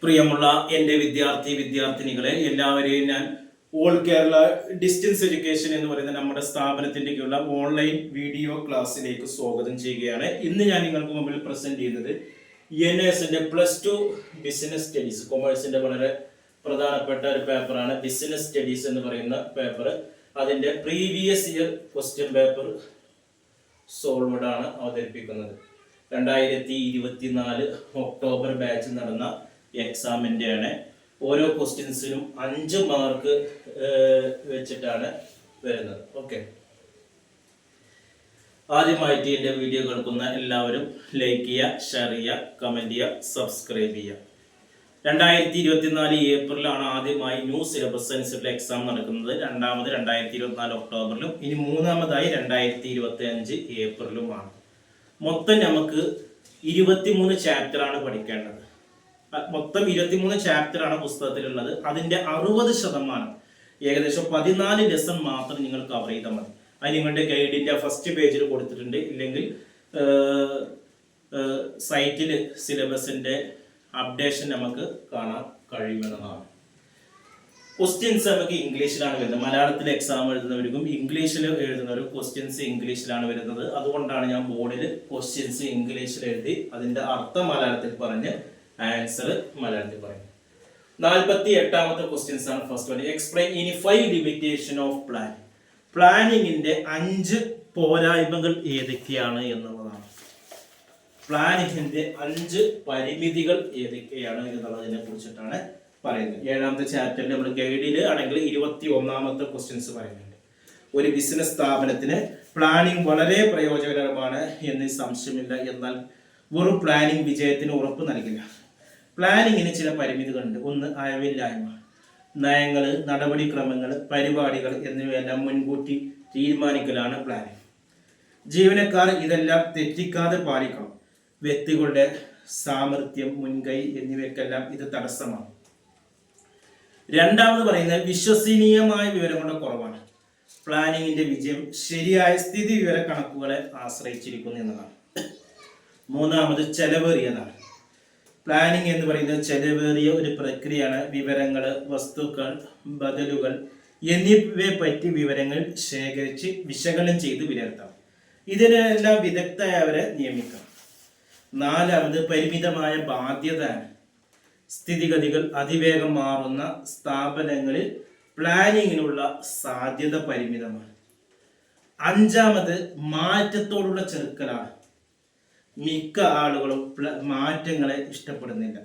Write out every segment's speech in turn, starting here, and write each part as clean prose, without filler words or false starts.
പ്രിയമുള്ള എൻ്റെ വിദ്യാർത്ഥിനികളെ എല്ലാവരെയും ഞാൻ ഓൾ കേരള ഡിസ്റ്റൻസ് എഡ്യൂക്കേഷൻ എന്ന് പറയുന്ന നമ്മുടെ സ്ഥാപനത്തിൻ്റെയുള്ള ഓൺലൈൻ വീഡിയോ ക്ലാസ്സിലേക്ക് സ്വാഗതം ചെയ്യുകയാണ്. ഇന്ന് ഞാൻ നിങ്ങൾക്ക് മുമ്പിൽ പ്രസന്റ് ചെയ്യുന്നത് NSന്റെ +2 ബിസിനസ് സ്റ്റഡീസ് കൊമേഴ്സിന്റെ വളരെ പ്രധാനപ്പെട്ട ഒരു പേപ്പറാണ് ബിസിനസ് സ്റ്റഡീസ് എന്ന് പറയുന്ന പേപ്പർ. അതിൻ്റെ previous year question paper solved ആണ് അവതരിപ്പിക്കുന്നത്. 2024 ഒക്ടോബർ ബാച്ച് നടന്ന എക്സാമിൻ്റെ ആണ്. ഓരോ ക്വസ്റ്റ്യൻസിനും 5 മാർക്ക് വെച്ചിട്ടാണ് വരുന്നത്. ഓക്കെ, ആദ്യമായിട്ട് എൻ്റെ വീഡിയോ കേൾക്കുന്ന എല്ലാവരും ലൈക്ക് ചെയ്യുക, ഷെയർ ചെയ്യുക, കമൻറ്റ് ചെയ്യുക, സബ്സ്ക്രൈബ് ചെയ്യുക. 2024 ഏപ്രിലാണ് ആദ്യമായി ന്യൂ സിലബസ് അനുസരിച്ചുള്ള എക്സാം നടക്കുന്നത്. രണ്ടാമത് 2024 ഒക്ടോബറിലും ഇനി മൂന്നാമതായി 2025 ഏപ്രിലുമാണ്. മൊത്തം നമുക്ക് 23 ചാപ്റ്ററാണ് പഠിക്കേണ്ടത്. മൊത്തം 23 ചാപ്റ്ററാണ് പുസ്തകത്തിലുള്ളത്. അതിൻ്റെ 60% ഏകദേശം 14 ലെസൺ മാത്രം നിങ്ങൾ കവർ ചെയ്താൽ മതി. അത് നിങ്ങളുടെ ഗൈഡിൻ്റെ ഫസ്റ്റ് പേജിൽ കൊടുത്തിട്ടുണ്ട്. ഇല്ലെങ്കിൽ സൈറ്റിൽ സിലബസിൻ്റെ അപ്ഡേഷൻ നമുക്ക് കാണാൻ കഴിയുമെന്നതാണ്. ക്വസ്റ്റ്യൻസ് നമുക്ക് ഇംഗ്ലീഷിലാണ് വരുന്നത്. മലയാളത്തിൽ എക്സാം എഴുതുന്നവർക്കും ഇംഗ്ലീഷിൽ എഴുതുന്നവരും ക്വസ്റ്റ്യൻസ് ഇംഗ്ലീഷിലാണ് വരുന്നത്. അതുകൊണ്ടാണ് ഞാൻ ബോർഡിൽ ക്വസ്റ്റ്യൻസ് ഇംഗ്ലീഷിൽ എഴുതി അതിൻ്റെ അർത്ഥം മലയാളത്തിൽ പറഞ്ഞ് ആൻസർ മലയാളത്തിൽ പറയും. 48ാമത്തെ ക്വസ്റ്റ്യൻസ് ആണ് ഫസ്റ്റ് വൺ. എക്സ്പ്ലെയിൻ ഇനി 5 ലിമിറ്റേഷൻ ഓഫ് പ്ലാനിങ്. പ്ലാനിങ്ങിന്റെ 5 പോരായ്മകൾ ഏതൊക്കെയാണ് എന്നുള്ളതാണ്. പ്ലാനിങ്ങിന്റെ 5 പരിമിതികൾ ഏതൊക്കെയാണ് എന്നുള്ളതിനെ കുറിച്ചിട്ടാണ് പറയുന്നത്. 7ാമത്തെ ചാപ്റ്ററിൽ നമ്മൾ ഗൈഡിൽ ആണെങ്കിൽ 21ാമത്തെ ക്വസ്റ്റ്യൻസ് പറയുന്നുണ്ട്. ഒരു ബിസിനസ് സ്ഥാപനത്തിന് പ്ലാനിങ് വളരെ പ്രയോജനകരമാണ് എന്ന് സംശയമില്ല. എന്നാൽ വെറും പ്ലാനിങ് വിജയത്തിന് ഉറപ്പ് നൽകില്ല. പ്ലാനിങ്ങിന് ചില പരിമിതികളുണ്ട്. ഒന്ന്, അയവില്ലായ്മ. നയങ്ങൾ, നടപടിക്രമങ്ങൾ, പരിപാടികൾ എന്നിവയെല്ലാം മുൻകൂട്ടി തീരുമാനിക്കലാണ് പ്ലാനിങ്. ജീവനക്കാർ ഇതെല്ലാം തെറ്റിക്കാതെ പാലിക്കണം. വ്യക്തികളുടെ സാമർത്ഥ്യം, മുൻകൈ എന്നിവയ്ക്കെല്ലാം ഇത് തടസ്സമാണ്. രണ്ടാമത് പറയുന്നത് വിശ്വസനീയമായ വിവരങ്ങളുടെ കുറവാണ്. പ്ലാനിങ്ങിന്റെ വിജയം ശരിയായ സ്ഥിതി വിവര കണക്കുകളെ ആശ്രയിച്ചിരിക്കുന്നു എന്നതാണ്. മൂന്നാമത് ചെലവേറിയതാണ്. പ്ലാനിങ് എന്ന് പറയുന്നത് ചെലവേറിയ ഒരു പ്രക്രിയയാണ്. വിവരങ്ങൾ, വസ്തുക്കൾ, ബദലുകൾ എന്നിവയെ പറ്റി വിവരങ്ങൾ ശേഖരിച്ച് വിശകലനം ചെയ്ത് വിലയിരുത്താം. ഇതിനെല്ലാം വിദഗ്ധരായവരെ നിയമിക്കാം. നാലാമത് പരിമിതമായ ബാധ്യതയാണ്. സ്ഥിതിഗതികൾ അതിവേഗം മാറുന്ന സ്ഥാപനങ്ങളിൽ പ്ലാനിങ്ങിനുള്ള സാധ്യത പരിമിതമാണ്. അഞ്ചാമത് മാറ്റത്തോടുള്ള ചെറുക്കലാണ്. മിക്ക ആളുകളും മാറ്റങ്ങളെ ഇഷ്ടപ്പെടുന്നില്ല.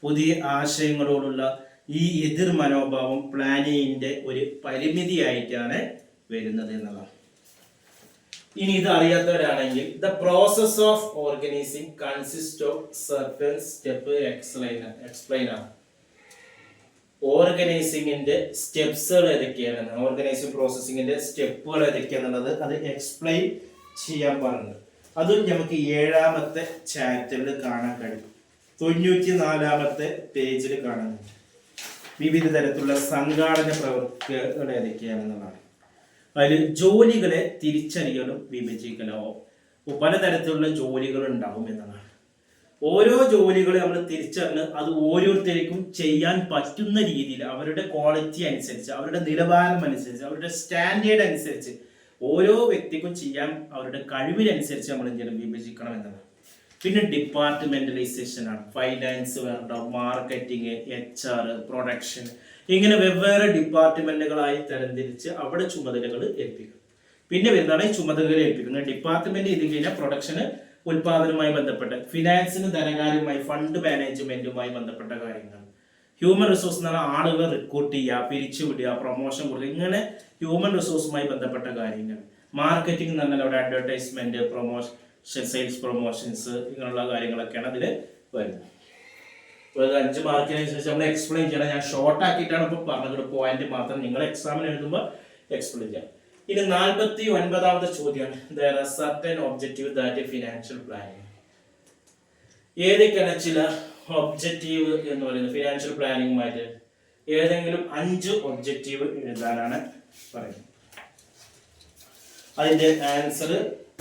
പുതിയ ആശയങ്ങളോടുള്ള ഈ എതിർ മനോഭാവം പ്ലാനിങ്ങിന്റെ ഒരു പരിമിതിയായിട്ടാണ് വരുന്നത് എന്നതാണ്. ഇനി ഇത് അറിയാത്തവരാണെങ്കിൽ the process of organising consist of certain step explain ആണ്. ഓർഗനൈസിങ്ങിന്റെ സ്റ്റെപ്സുകൾ ഏതൊക്കെയാണ്, ഓർഗനൈസിങ് പ്രോസസ്സിങ്ങിന്റെ സ്റ്റെപ്പുകൾ ഏതൊക്കെയാണെന്നുള്ളത് അത് എക്സ്പ്ലെയിൻ ചെയ്യാൻ പറഞ്ഞത്. അതും നമുക്ക് 7ാമത്തെ ചാപ്റ്ററിൽ കാണാൻ കഴിയും. 94ാമത്തെ പേജിൽ കാണുന്നുണ്ട്. വിവിധ തരത്തിലുള്ള സംഘാടന പ്രവൃത്തികൾ ഏതൊക്കെയാണെന്നുള്ളതാണ്. അതിൽ ജോലികളെ തിരിച്ചറിയലും വിഭജിക്കലോ പലതരത്തിലുള്ള ജോലികൾ ഉണ്ടാവും എന്നതാണ്. ഓരോ ജോലികളെ നമ്മൾ തിരിച്ചറിഞ്ഞ് അത് ഓരോരുത്തർക്കും ചെയ്യാൻ പറ്റുന്ന രീതിയിൽ അവരുടെ ക്വാളിറ്റി അനുസരിച്ച്, അവരുടെ നിലവാരം അനുസരിച്ച്, അവരുടെ സ്റ്റാൻഡേർഡ് അനുസരിച്ച് ഓരോ വ്യക്തിക്കും ചെയ്യാൻ അവരുടെ കഴിവിനനുസരിച്ച് നമ്മൾ എന്തെങ്കിലും വിഭജിക്കണം എന്നതാണ്. പിന്നെ ഡിപ്പാർട്ട്മെന്റലൈസേഷൻ ആണ്. ഫൈനാൻസ് വേണ്ട, മാർക്കറ്റിംഗ്, HR, പ്രൊഡക്ഷൻ, ഇങ്ങനെ വെവ്വേറെ ഡിപ്പാർട്ട്മെന്റുകളായി തരംതിരിച്ച് അവിടെ ചുമതലകൾ ഏൽപ്പിക്കും. പിന്നെ വരുന്നതാണ് ചുമതലകൾ ഏൽപ്പിക്കുന്നത്. ഡിപ്പാർട്ട്മെന്റ് ഇത് കഴിഞ്ഞാൽ പ്രൊഡക്ഷന് ഉൽപാദനവുമായി ബന്ധപ്പെട്ട, ഫിനാൻസിന് ധനകാര്യവുമായി, ഫണ്ട് മാനേജ്മെന്റുമായി ബന്ധപ്പെട്ട കാര്യങ്ങൾ. ഹ്യൂമൻ റിസോഴ്സ് എന്ന് പറഞ്ഞാൽ ആളുകളെ റിക്രൂട്ട് ചെയ്യുക, പിരിച്ചുവിടുക, പ്രൊമോഷൻ കൊടുക്കുക, ഇങ്ങനെ ഹ്യൂമൻ റിസോഴ്സുമായി ബന്ധപ്പെട്ട കാര്യങ്ങൾ. മാർക്കറ്റിംഗ് എന്ന് പറഞ്ഞാൽ അവിടെ അഡ്വർടൈസ്മെന്റ്, പ്രൊമോഷൻ, സെയിൽസ് പ്രൊമോഷൻസ്, ഇങ്ങനെയുള്ള കാര്യങ്ങളൊക്കെയാണ് അതിൽ വരുന്നത്. ഇപ്പോൾ 5 മാർക്കിനനുസരിച്ച് നമ്മൾ എക്സ്പ്ലെയിൻ ചെയ്യണം. ഞാൻ ഷോർട്ട് ആക്കിയിട്ടാണ് ഇപ്പോൾ പറഞ്ഞത്. പോയിന്റ് മാത്രം നിങ്ങൾ എക്സാമിന് എഴുതുമ്പോൾ എക്സ്പ്ലെയിൻ ചെയ്യാം. ഇനി 49ാമത്തെ ചോദ്യമാണ് there are certain objectives that financial planning. ഏതൊക്കെയാണ് ചില ഒബ്ജക്റ്റീവ് എന്ന് പറയുന്നത് ഫിനാൻഷ്യൽ പ്ലാനിങ്ങുമായിട്ട്? ഏതെങ്കിലും 5 ഒബ്ജക്റ്റീവ് എഴുതാനാണ് പറയുന്നത്. അതിന്റെ ആൻസർ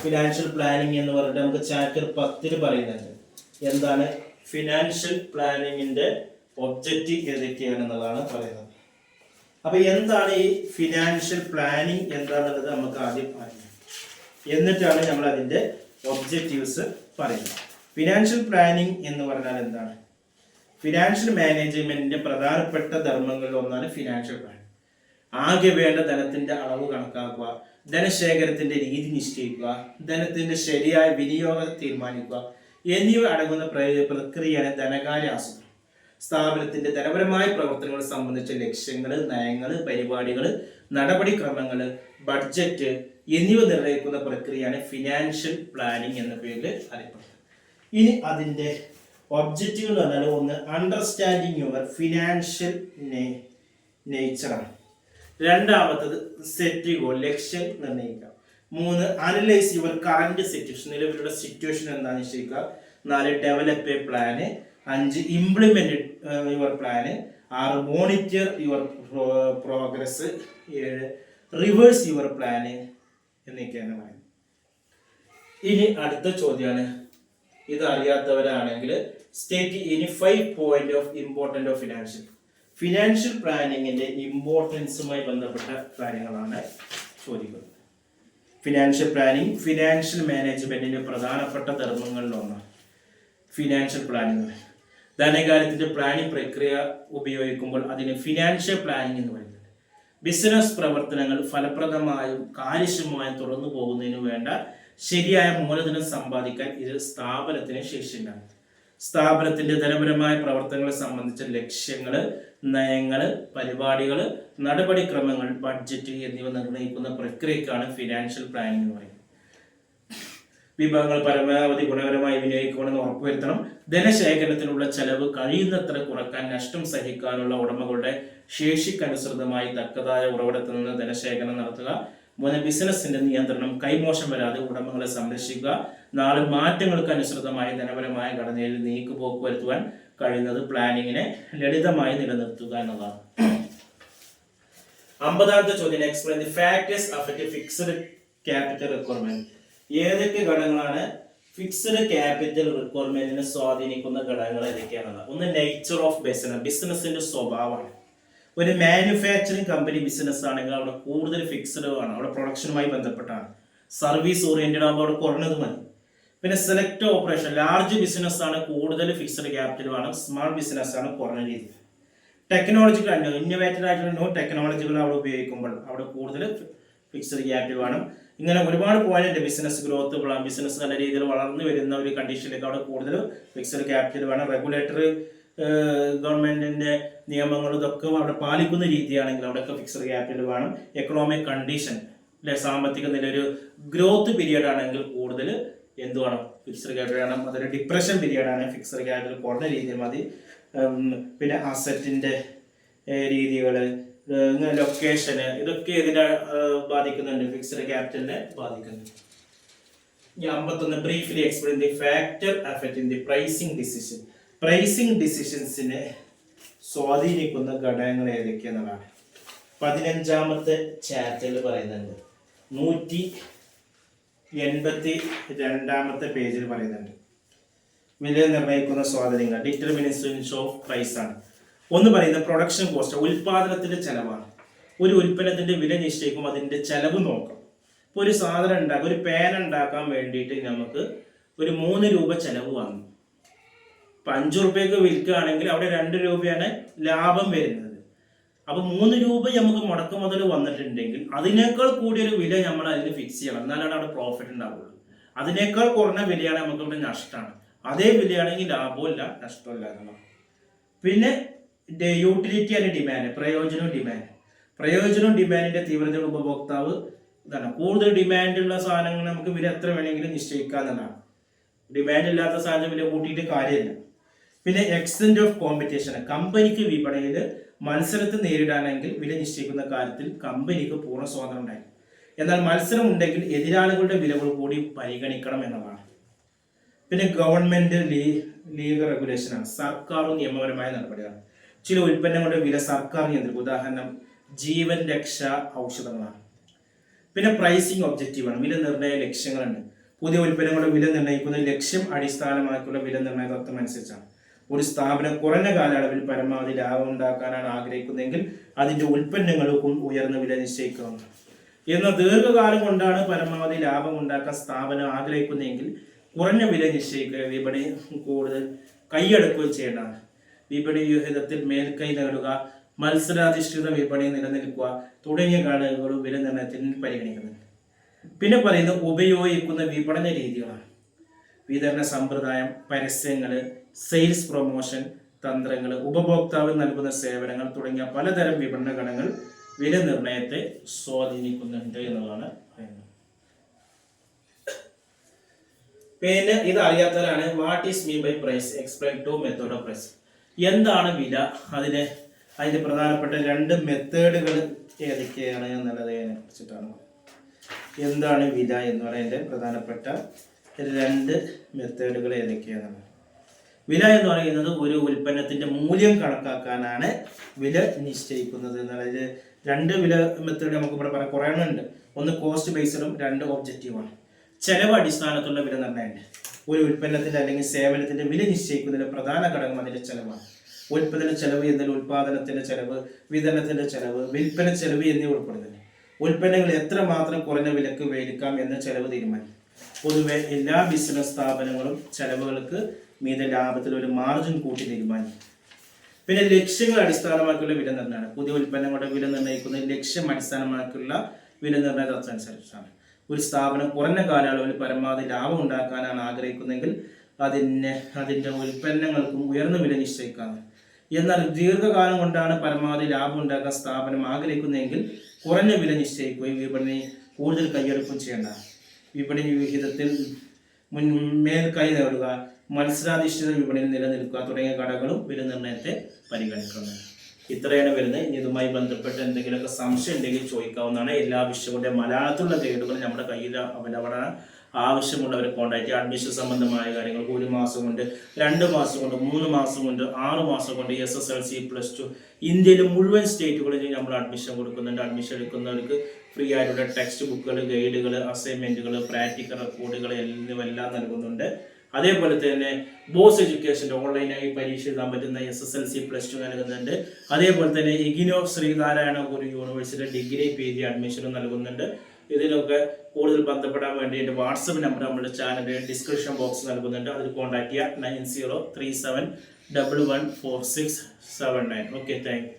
ഫിനാൻഷ്യൽ പ്ലാനിങ് എന്ന് പറഞ്ഞിട്ട് നമുക്ക് ചാപ്റ്റർ 10 പറയുന്നുണ്ട്. എന്താണ് ഫിനാൻഷ്യൽ പ്ലാനിങ്ങിന്റെ ഒബ്ജക്റ്റീവ് ഏതൊക്കെയാണെന്നുള്ളതാണ് പറയുന്നത്. അപ്പൊ എന്താണ് ഈ ഫിനാൻഷ്യൽ പ്ലാനിങ് എന്താണെന്നുള്ളത് നമുക്ക് ആദ്യം അറിയാം, എന്നിട്ടാണ് നമ്മൾ അതിന്റെ ഒബ്ജക്റ്റീവ്സ് പറയുന്നത്. ഫിനാൻഷ്യൽ പ്ലാനിങ് എന്ന് പറഞ്ഞാൽ എന്താണ്? ഫിനാൻഷ്യൽ മാനേജ്മെന്റിന്റെ പ്രധാനപ്പെട്ട ധർമ്മങ്ങളിൽ ഒന്നാണ് ഫിനാൻഷ്യൽ പ്ലാൻ. ആകെ വേണ്ട ധനത്തിന്റെ അളവ് കണക്കാക്കുക, ധനശേഖരത്തിന്റെ രീതി നിശ്ചയിക്കുക, ധനത്തിന്റെ ശരിയായ വിനിയോഗം തീരുമാനിക്കുക എന്നിവ അടങ്ങുന്ന പ്രക്രിയയാണ് ധനകാര്യ ആസൂത്രണം. സ്ഥാപനത്തിന്റെ ധനപരമായ പ്രവർത്തനങ്ങൾ സംബന്ധിച്ച ലക്ഷ്യങ്ങൾ, നയങ്ങൾ, പരിപാടികൾ, നടപടിക്രമങ്ങൾ, ബഡ്ജറ്റ് എന്നിവ നിർണ്ണയിക്കുന്ന പ്രക്രിയയാണ് ഫിനാൻഷ്യൽ പ്ലാനിങ് എന്ന പേരിൽ അറിയപ്പെടുന്നത്. ഇനി അതിന്റെ ഒബ്ജക്റ്റീവ് എന്ന് പറഞ്ഞാൽ ഒന്ന് അണ്ടർസ്റ്റാൻഡിങ് യുവർ ഫിനാൻഷ്യൽ നേച്ചറാണ്. രണ്ടാമത്തത് സെറ്റ് ഗോൾ, ലക്ഷ്യം നിർണ്ണയിക്കുക. 3 അനലൈസ് യുവർ കറന്റ് സിറ്റുവേഷൻ, നിലവിലുള്ള സിറ്റുവേഷൻ എന്താണെന്ന് നിശ്ചയിക്കുക. 4 develop A plan. 5 implement your plan. 6 monitor your progress. 7 reverse your plan എന്നൊക്കെയാണ് പറയുന്നത്. ഇനി അടുത്ത ചോദ്യമാണ്, ഇത് അറിയാത്തവരാണെങ്കിൽ സ്റ്റേറ്റ് ഇനി 5 point of important of financial പ്ലാനിങ്ങിന്റെ ഇമ്പോർട്ടൻസുമായി ബന്ധപ്പെട്ട കാര്യങ്ങളാണ് ചോദിക്കുന്നത്. ഫിനാൻഷ്യൽ പ്ലാനിങ് ഫിനാൻഷ്യൽ മാനേജ്മെന്റിന്റെ പ്രധാനപ്പെട്ട ധർമ്മങ്ങളിൽ ഒന്നാണ് ഫിനാൻഷ്യൽ പ്ലാനിങ്. ധനകാര്യത്തിന്റെ പ്ലാനിങ് പ്രക്രിയ ഉപയോഗിക്കുമ്പോൾ അതിന് ഫിനാൻഷ്യൽ പ്ലാനിങ് എന്ന് പറയുന്നത്. ബിസിനസ് പ്രവർത്തനങ്ങൾ ഫലപ്രദമായും കാര്യക്ഷമമായും തുറന്നു പോകുന്നതിന് വേണ്ട ശരിയായ മൂലധനം സമ്പാദിക്കാൻ ഇത് സ്ഥാപനത്തിന് ശേഷിയുണ്ടാകും. സ്ഥാപനത്തിന്റെ ധനപരമായ പ്രവർത്തനങ്ങളെ സംബന്ധിച്ച ലക്ഷ്യങ്ങൾ, നയങ്ങൾ, പരിപാടികൾ, നടപടിക്രമങ്ങൾ, ബഡ്ജറ്റ് എന്നിവ നിർണ്ണയിക്കുന്ന പ്രക്രിയക്കാണ് ഫിനാൻഷ്യൽ പ്ലാനിംഗ് എന്ന് പറയുന്നത്. വിഭവങ്ങൾ പരമാവധി ഗുണകരമായി വിനിയോഗിക്കണമെന്ന് ഉറപ്പുവരുത്തണം. ധനശേഖരണത്തിനുള്ള ചെലവ് കഴിയുന്നത്ര കുറക്കാൻ നഷ്ടം സഹിക്കാനുള്ള ഉടമകളുടെ ശേഷിക്കനുസൃതമായി തക്കതായ ഉറവിടത്തിൽ നിന്ന് ധനശേഖരണം നടത്തുക. 3 ബിസിനസിന്റെ നിയന്ത്രണം, കൈമോശം വരാതെ ഉടമകളെ സംരക്ഷിക്കുക. 4 മാറ്റങ്ങൾക്ക് അനുസൃതമായി ധനപരമായ ഘടനയിൽ നീക്കുപോക്ക് വരുത്തുവാൻ കഴിയുന്നത് പ്ലാനിങ്ങിനെ ലളിതമായി നിലനിർത്തുക എന്നതാണ്. 50ാമത്തെ ചോദ്യം, explain the factors affect fixed capital requirement. ഏതൊക്കെ ഘടകങ്ങളാണ് ഫിക്സഡ് ക്യാപിറ്റൽ റിക്വയർമെന്റിനെ സ്വാധീനിക്കുന്ന ഘടകങ്ങൾ ഏതൊക്കെയാണെന്ന്? ഒന്ന് നേച്ചർ ഓഫ് ബിസിനസ്, ബിസിനസിന്റെ സ്വഭാവമാണ്. ഒരു മാനുഫാക്ചറിങ് കമ്പനി ബിസിനസ് ആണെങ്കിൽ അവിടെ കൂടുതൽ ഫിക്സഡ് ആണ്, അവിടെ പ്രൊഡക്ഷനുമായി ബന്ധപ്പെട്ടാണ്. സർവീസ് ഓറിയന്റഡ് ആകുമ്പോൾ അവിടെ കുറഞ്ഞത് മതി. പിന്നെ സെലക്ട് ഓപ്പറേഷൻ, ലാർജ് ബിസിനസ് ആണ് കൂടുതൽ ഫിക്സഡ് ക്യാപിറ്റൽ വേണം, സ്മാൾ ബിസിനസ് ആണ് കുറഞ്ഞ രീതി. ടെക്നോളജിക്കൽ ഇന്നോവേറ്റഡ് ആയിട്ടുള്ള ന്യൂ ടെക്നോളജികൾ അവിടെ ഉപയോഗിക്കുമ്പോൾ അവിടെ കൂടുതൽ ഫിക്സഡ് ക്യാപിറ്റൽ വേണം. ഇങ്ങനെ ഒരുപാട് പോയിന്റ് ബിസിനസ് ഗ്രോത്ത്, ബിസിനസ് നല്ല രീതിയിൽ വളർന്നു വരുന്ന ഒരു കണ്ടീഷനിലേക്ക് അവിടെ കൂടുതൽ ഫിക്സഡ് ക്യാപിറ്റൽ വേണം. റെഗുലേറ്ററി ഗവൺമെന്റിന്റെ നിയമങ്ങൾ ഇതൊക്കെ അവിടെ പാലിക്കുന്ന രീതിയാണെങ്കിൽ അവിടെയൊക്കെ ഫിക്സഡ് ക്യാപിറ്റൽ വേണം. എക്കണോമിക് കണ്ടീഷൻ അല്ലെ, സാമ്പത്തിക നില ഒരു ഗ്രോത്ത് പീരീഡ് ആണെങ്കിൽ കൂടുതൽ എന്ത് വേണം? ഫിക്സഡ് ക്യാപിറ്റൽ വേണം. അതൊരു ഡിപ്രഷൻ പീരീഡ് ആണ്, ഫിക്സഡ് ക്യാപിറ്റൽ കുറഞ്ഞ രീതിയിൽ മതി. പിന്നെ അസറ്റിന്റെ രീതികൾ, ലൊക്കേഷന്, ഇതൊക്കെ ഇതിനെ ബാധിക്കുന്നുണ്ട്, ഫിക്സഡ് ക്യാപിറ്റലിനെ ബാധിക്കുന്നുണ്ട്. 51 briefly explain the factor affecting the pricing decision. Pricing ഡിസിഷൻസിനെ സ്വാധീനിക്കുന്ന ഘടകങ്ങൾ ഏതൊക്കെയെന്നുള്ളതാണ് 15ാമത്തെ ചാപ്റ്ററിൽ പറയുന്നുണ്ട്. 182ാമത്തെ പേജിൽ പറയുന്നുണ്ട്. വില നിർണ്ണയിക്കുന്ന സ്വാധീനങ്ങൾ, ഡിറ്റർമിനേഷൻസ് ഓഫ് പ്രൈസ് ആണ്. ഒന്ന് പറയുന്നത് പ്രൊഡക്ഷൻ കോസ്റ്റ്, ഉൽപാദനത്തിന്റെ ചെലവാണ്. ഒരു ഉൽപ്പന്നത്തിന്റെ വില നിശ്ചയിക്കുമ്പോൾ അതിന്റെ ചെലവ് നോക്കാം. ഇപ്പോൾ ഒരു സാധനം ഉണ്ടാക്കാം, ഒരു പേന ഉണ്ടാക്കാൻ വേണ്ടിയിട്ട് നമുക്ക് ഒരു 3 രൂപ ചെലവ് വന്നു. ഇപ്പം 5 രൂപയ്ക്ക് വിൽക്കുകയാണെങ്കിൽ അവിടെ 2 രൂപയാണ് ലാഭം വരുന്നത്. അപ്പൊ 3 രൂപ നമുക്ക് മുടക്ക് മുതൽ വന്നിട്ടുണ്ടെങ്കിൽ അതിനേക്കാൾ കൂടിയൊരു വില നമ്മൾ അതിന് ഫിക്സ് ചെയ്യണം, എന്നാലാണ് അവിടെ പ്രോഫിറ്റ് ഉണ്ടാവുള്ളൂ. അതിനേക്കാൾ കുറഞ്ഞ വിലയാണ് നമുക്ക് ഇവിടെ നഷ്ടമാണ്. അതേ വിലയാണെങ്കിൽ ലാഭവും ഇല്ല നഷ്ടവും ഇല്ല എന്നുള്ളത്. പിന്നെ യൂട്ടിലിറ്റി ആൻഡ് ഡിമാൻഡ്, പ്രയോജനവും ഡിമാൻഡിന്റെ തീവ്രതയുടെ ഉപഭോക്താവ് ഇതാണ്. കൂടുതൽ ഡിമാൻഡുള്ള സാധനങ്ങൾ നമുക്ക് വില എത്ര വേണമെങ്കിലും നിശ്ചയിക്കാവുന്നതാണ്. ഡിമാൻഡ് ഇല്ലാത്ത സാധനം വില കൂട്ടിയിട്ട് കാര്യമില്ല. പിന്നെ എക്സ്റ്റെന്റ് ഓഫ് കോമ്പറ്റീഷൻ, കമ്പനിക്ക് വിപണിയിൽ മത്സരത്തെ നേരിടാനെങ്കിൽ വില നിശ്ചയിക്കുന്ന കാര്യത്തിൽ കമ്പനിക്ക് പൂർണ്ണ സ്വാതന്ത്ര്യം ഉണ്ടായിരിക്കും. എന്നാൽ മത്സരം ഉണ്ടെങ്കിൽ എതിരാളികളുടെ വിലകൾ കൂടി പരിഗണിക്കണം എന്നതാണ്. പിന്നെ ഗവൺമെന്റ് ലീഗൽ റെഗുലേഷനാണ്, സർക്കാർ നിയമപരമായ നടപടിയാണ്. ചില ഉൽപ്പന്നങ്ങളുടെ വില സർക്കാർ നിയന്ത്രിക്കും. ഉദാഹരണം ജീവൻ രക്ഷാ ഔഷധങ്ങളാണ്. പിന്നെ പ്രൈസിംഗ് ഒബ്ജക്റ്റീവാണ്, വില നിർണ്ണയ ലക്ഷ്യങ്ങളുണ്ട്. പുതിയ ഉൽപ്പന്നങ്ങളുടെ വില നിർണ്ണയിക്കുന്ന ലക്ഷ്യം അടിസ്ഥാനമാക്കിയുള്ള വില നിർണ്ണയ തത്വം അനുസരിച്ചാണ്. ഒരു സ്ഥാപനം കുറഞ്ഞ കാലയളവിൽ പരമാവധി ലാഭം ഉണ്ടാക്കാനാണ് ആഗ്രഹിക്കുന്നതെങ്കിൽ അതിൻ്റെ ഉൽപ്പന്നങ്ങൾക്കും ഉയർന്ന വില നിശ്ചയിക്കാവുന്നതാണ്. എന്നാൽ ദീർഘകാലം കൊണ്ടാണ് പരമാവധി ലാഭം ഉണ്ടാക്കാൻ സ്ഥാപനം ആഗ്രഹിക്കുന്നതെങ്കിൽ കുറഞ്ഞ വില നിശ്ചയിക്കുക, വിപണി കൂടുതൽ കൈയടക്കുകയും ചെയ്യേണ്ടതാണ്. വിപണി വ്യൂഹത്തിൽ മേൽക്കൈ നേടുക, മത്സരാധിഷ്ഠിത വിപണി നിലനിൽക്കുക തുടങ്ങിയ ഘടകങ്ങളും വില നിർണ്ണയത്തിന് പരിഗണിക്കുന്നുണ്ട്. പിന്നെ പറയുന്നത് ഉപയോഗിക്കുന്ന വിപണന രീതികളാണ്. വിതരണ സമ്പ്രദായം, പരസ്യങ്ങൾ, സെയിൽസ് പ്രൊമോഷൻ തന്ത്രങ്ങൾ, ഉപഭോക്താവ് നൽകുന്ന സേവനങ്ങൾ തുടങ്ങിയ പലതരം വിപണന ഘടകങ്ങൾ വില നിർണ്ണയത്തെ സ്വാധീനിക്കുന്നുണ്ട് എന്നുള്ളതാണ് പറയുന്നത്. പിന്നെ ഇത് അറിയാത്തവരാണ് what is mean by price, explain to method of price. എന്താണ് വില, അതിന്റെ പ്രധാനപ്പെട്ട 2 മെത്തേഡുകൾ ഏതൊക്കെയാണ് എന്നുള്ളതിനെ കുറിച്ചിട്ടാണ്. എന്താണ് വില എന്ന് പറയുന്നതിന്റെ പ്രധാനപ്പെട്ട 2 മെത്തേഡുകൾ ഏതൊക്കെയാണ്. വില എന്ന് പറയുന്നത് ഒരു ഉൽപ്പന്നത്തിന്റെ മൂല്യം കണക്കാക്കാനാണ് വില നിശ്ചയിക്കുന്നത് എന്നുള്ളത്. 2 വില മെത്തേഡ് നമുക്ക് ഇവിടെ പറയാം, കുറേ ഉണ്ട്. ഒന്ന് കോസ്റ്റ് ബേസ്ഡും 2 ഒബ്ജക്റ്റീവാണ്. ചെലവ് അടിസ്ഥാനത്തിലുള്ള വില നിർണ്ണയമുണ്ട്. ഒരു ഉൽപ്പന്നത്തിന്റെ അല്ലെങ്കിൽ സേവനത്തിന്റെ വില നിശ്ചയിക്കുന്നതിന്റെ പ്രധാന ഘടകം അതിന്റെ ചെലവാണ്. ഉൽപ്പന്ന ചെലവ് എന്നാൽ ഉൽപാദനത്തിന്റെ ചെലവ്, വിതരണത്തിന്റെ ചെലവ്, വിൽപ്പന ചെലവ് എന്നിവ ഉൾപ്പെടുന്നുണ്ട്. ഉൽപ്പന്നങ്ങൾ എത്രമാത്രം കുറഞ്ഞ വിലക്ക് മേടിക്കാം എന്ന ചെലവ് തീരുമാനിക്കും. പൊതുവെ എല്ലാ ബിസിനസ് സ്ഥാപനങ്ങളും ചെലവുകൾക്ക് മീതെ ലാഭത്തിൽ ഒരു മാർജിൻ കൂട്ടി തീരുമാനിക്കും. പിന്നെ ലക്ഷ്യങ്ങൾ അടിസ്ഥാനമാക്കിയുള്ള വില നിർണ്ണയമാണ്. പുതിയ ഉൽപ്പന്നങ്ങളുടെ വില നിർണ്ണയിക്കുന്നത് ലക്ഷ്യം അടിസ്ഥാനമാക്കിയുള്ള വില നിർണ്ണയ തത്വം അനുസരിച്ചാണ്. ഒരു സ്ഥാപനം കുറഞ്ഞ കാലയളവിൽ പരമാവധി ലാഭം ഉണ്ടാക്കാനാണ് ആഗ്രഹിക്കുന്നതെങ്കിൽ അതിൻ്റെ ഉൽപ്പന്നങ്ങൾക്കും ഉയർന്ന വില നിശ്ചയിക്കാണ്. എന്നാൽ ദീർഘകാലം കൊണ്ടാണ് പരമാവധി ലാഭം ഉണ്ടാക്കാൻ സ്ഥാപനം ആഗ്രഹിക്കുന്നതെങ്കിൽ കുറഞ്ഞ വില നിശ്ചയിക്കുകയും വിപണി കൂടുതൽ കൈയെടുക്കുകയും ചെയ്യേണ്ടതാണ്. വിപണി വിഹിതത്തിൽ മേൽക്കൈ നേടുക, മത്സരാധിഷ്ഠിത വിപണിയിൽ നിലനിൽക്കുക തുടങ്ങിയ ഘടകങ്ങളും വില നിർണ്ണയത്തെ പരിഗണിക്കുന്നത്. ഇത്രയാണ് വരുന്നത്. ഇനി ഇതുമായി ബന്ധപ്പെട്ട് എന്തെങ്കിലുമൊക്കെ സംശയം ഉണ്ടെങ്കിൽ ചോദിക്കാവുന്നതാണ്. എല്ലാ വിഷയങ്ങളുടെ മലയാളത്തിലുള്ള ഗൈഡുകൾ നമ്മുടെ കയ്യിൽ അവൈലബിൾ ആണ്. ആവശ്യമുള്ളവരെ കോൺടാക്ട് ചെയ്യുക. അഡ്മിഷൻ സംബന്ധമായ കാര്യങ്ങൾക്ക് 1 മാസം കൊണ്ട്, 2 മാസം കൊണ്ട്, 3 മാസം കൊണ്ട്, 6 മാസം കൊണ്ട് SSLC +2 ഇന്ത്യയിലെ മുഴുവൻ സ്റ്റേറ്റുകളിലും നമ്മൾ അഡ്മിഷൻ കൊടുക്കുന്നുണ്ട്. അഡ്മിഷൻ എടുക്കുന്നവർക്ക് ഫ്രീ ആയിട്ടുള്ള ടെക്സ്റ്റ് ബുക്കുകൾ, ഗൈഡുകൾ, അസൈൻമെന്റുകൾ, പ്രാക്ടിക്കൽ റെക്കോർഡുകൾ എന്നിവയെല്ലാം നൽകുന്നുണ്ട്. അതേപോലെ തന്നെ ബോസ് എഡ്യൂക്കേഷൻ്റെ ഓൺലൈനായി പരീക്ഷ എഴുതാൻ പറ്റുന്ന SSLC +2 നൽകുന്നുണ്ട്. അതേപോലെ തന്നെ ഇഗ്നോ ശ്രീനാരായണ ഗുരു യൂണിവേഴ്സിറ്റി ഡിഗ്രി PG അഡ്മിഷനും നൽകുന്നുണ്ട്. ഇതിലൊക്കെ കൂടുതൽ ബന്ധപ്പെടാൻ വേണ്ടി എൻ്റെ വാട്സപ്പ് നമ്പർ നമ്മുടെ ചാനലിൻ്റെ ഡിസ്ക്രിപ്ഷൻ ബോക്സ് നൽകുന്നുണ്ട്. അതിൽ കോൺടാക്ട് ചെയ്യുക 9037114679. Okay, thank you.